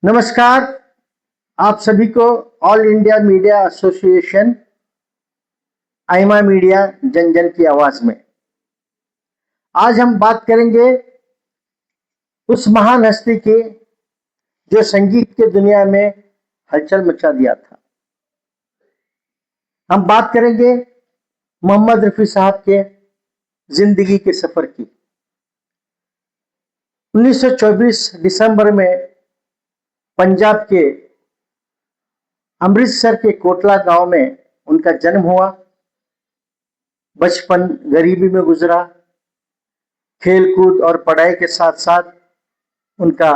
नमस्कार। आप सभी को ऑल इंडिया मीडिया एसोसिएशन आइमा मीडिया जन जन की आवाज में आज हम बात करेंगे उस महान हस्ती की जो संगीत के दुनिया में हलचल मचा दिया था। हम बात करेंगे मोहम्मद रफी साहब के जिंदगी के सफर की। 1924 दिसंबर में पंजाब के अमृतसर के कोटला गांव में उनका जन्म हुआ। बचपन गरीबी में गुजरा। खेलकूद और पढ़ाई के साथ साथ उनका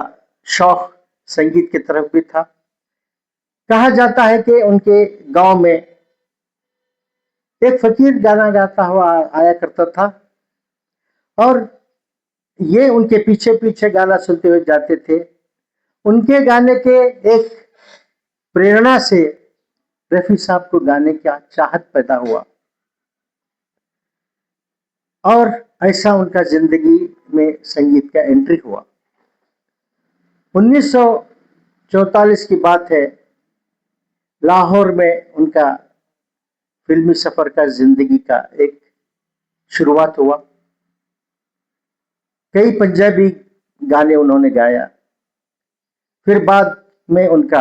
शौक संगीत की तरफ भी था। कहा जाता है कि उनके गांव में एक फकीर गाना गाता हुआ आया करता था और ये उनके पीछे पीछे गाना सुनते हुए जाते थे। उनके गाने के एक प्रेरणा से रफी साहब को गाने का चाहत पैदा हुआ और ऐसा उनका जिंदगी में संगीत का एंट्री हुआ। 1944 की बात है। लाहौर में उनका फिल्मी सफर का जिंदगी का एक शुरुआत हुआ। कई पंजाबी गाने उन्होंने गाया। फिर बाद में उनका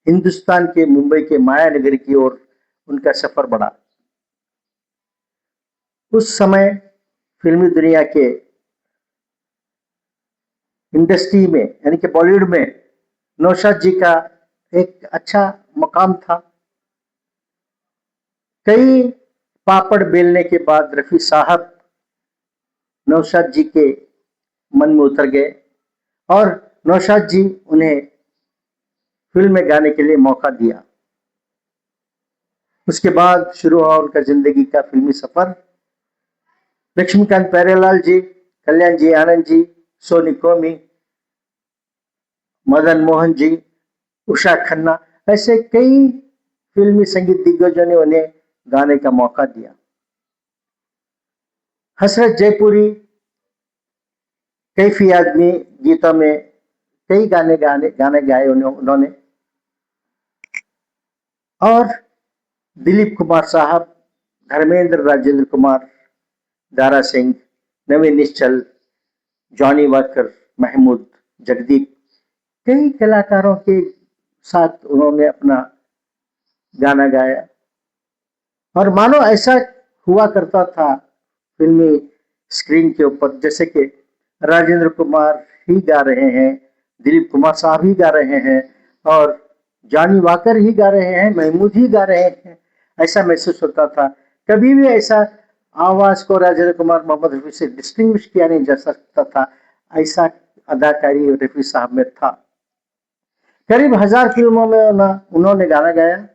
हिंदुस्तान के मुंबई के माया नगर की ओर उनका सफर बढ़ा। उस समय फिल्मी दुनिया के इंडस्ट्री में यानी कि बॉलीवुड में नौशाद जी का एक अच्छा मकाम था। कई पापड़ बेलने के बाद रफी साहब नौशाद जी के मन में उतर गए और नौशाद जी उन्हें फिल्म में गाने के लिए मौका दिया। उसके बाद शुरू हुआ उनका जिंदगी का फिल्मी सफर। लक्ष्मीकांत प्यारेलाल जी, कल्याण जी आनंद जी, सोनी कोमी, मदन मोहन जी, उषा खन्ना, ऐसे कई फिल्मी संगीत दिग्गजों ने उन्हें गाने का मौका दिया। हसरत जयपुरी, कैफी आदमी गीतों में कई गाने गाए उन्होंने। और दिलीप कुमार साहब, धर्मेंद्र, राजेंद्र कुमार, दारा सिंह, नवीन निश्चल, जॉनी वाकर, महमूद, जगदीप, कई कलाकारों के साथ उन्होंने अपना गाना गाया। और मानो ऐसा हुआ करता था फिल्मी स्क्रीन के ऊपर जैसे कि राजेंद्र कुमार ही गा रहे हैं, दिलीप कुमार साहब ही गा रहे हैं और जॉनी वाकर ही गा रहे हैं, महमूद ही गा रहे हैं। ऐसा महसूस होता था। कभी भी ऐसा आवाज को राजेंद्र कुमार, मोहम्मद रफी से डिस्टिंग्विश किया नहीं जा सकता था। ऐसा अदाकारी रफी साहब में था। करीब 1000 फिल्मों में उन्होंने गाना गाया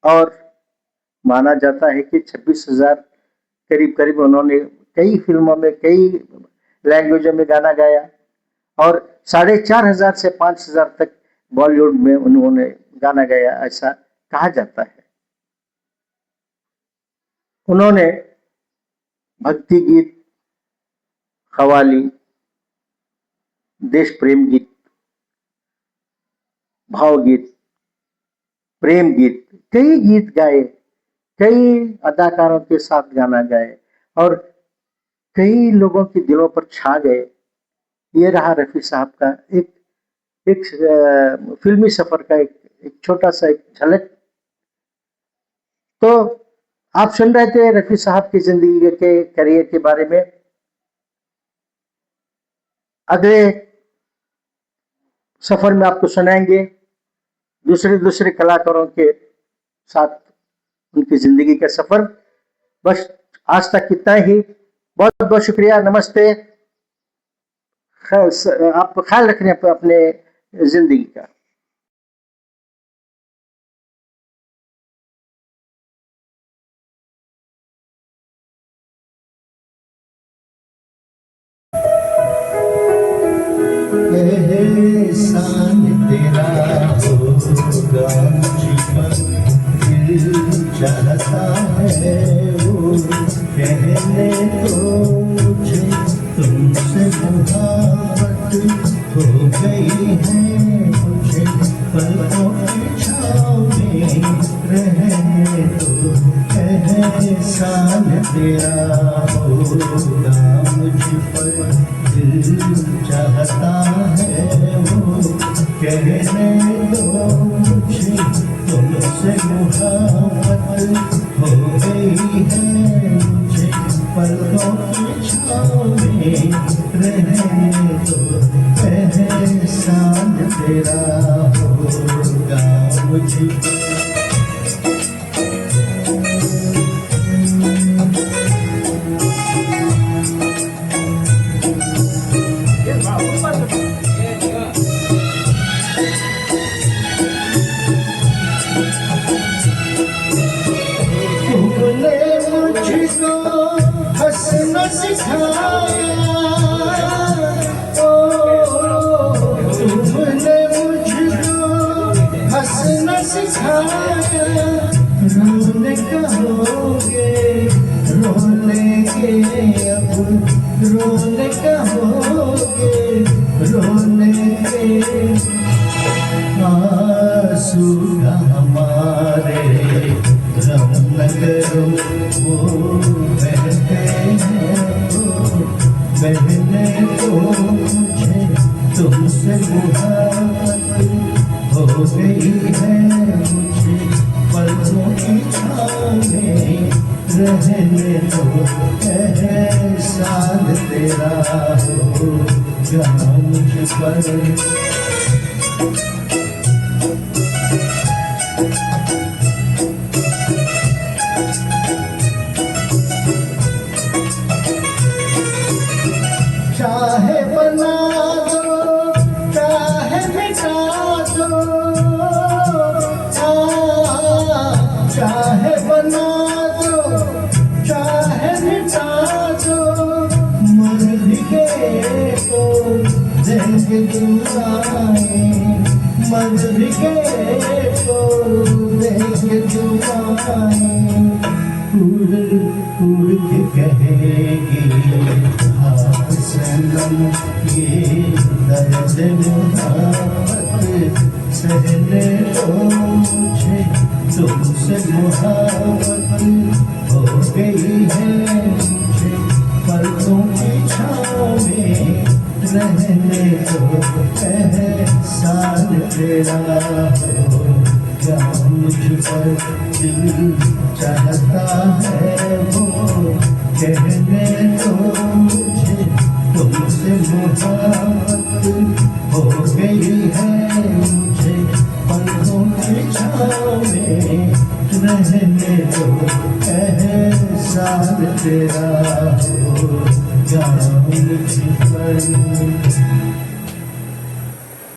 और माना जाता है कि 26,000 करीब उन्होंने कई फिल्मों में कई लैंग्वेजों में गाना गाया और 4,500 से 5,000 तक बॉलीवुड में उन्होंने गाना गाया, ऐसा कहा जाता है। उन्होंने भक्ति गीत, कव्वाली, देश प्रेम गीत, भावगीत, प्रेम गीत, कई गीत गाए, कई अदाकारों के साथ गाना गाए और कई लोगों के दिलों पर छा गए। ये रहा रफी साहब का एक फिल्मी सफर का एक छोटा सा एक झलक। तो आप सुन रहे थे रफी साहब की जिंदगी के करियर के बारे में। अगले सफर में आपको सुनाएंगे दूसरे कलाकारों के साथ उनकी जिंदगी का सफर। बस आज तक इतना ही। बहुत बहुत शुक्रिया। नमस्ते। आप ख्याल रखने अपने जिंदगी का। एहसान तेरा होगा जीवन, दिल चाहता है वो कहने को मुझे तुमसे मुहाबत हो गई है मुझे। पलकों की छाँव में रहने दो, एहसान तेरा होगा मुझ पर, दिल चाहता है वो कहने दो मुझे, तुमसे मोहब्बत हो गई है मुझे, पलकों की छाँव में रहने दो, एहसान तेरा होगा मुझ पर। तुमने मुझको हंसना सिखाया, तुमने मुझको हंसना सिखाया, रोने कहोगे रोलेंगे अब, रोने कहोगे रोलेंगे, आंसू हमारे रामनगर वो बहते हैं, वो बहने को मुझे तुमसे मोहब्बत हो गई है मुझे, पलकों की छाँव में रहने दो, एहसान तेरा होगा मुझ पर। चाहे बना दो चाहे मिटा दो, चाहे बना दो चाहे मिटा दो, मर भी गए तो देंगे दुआएं, मर भी गए तो देंगे दुआएं, उड़ उड़ के कहेगी सनम ये दर्द मोहब्बत सहने दो मुझे, तुमसे मोहब्बत हो गई है मुझे, पलकों की छाँव में रहने दो, एहसान तेरा होगा मुझ पर, दिल चाहता है वो कहने दो मुझे, तुमसे मोहब्बत हो गई है मुझे, पलकों की छाँव में रहने दो, एहसान तेरा होगा मुझ पर।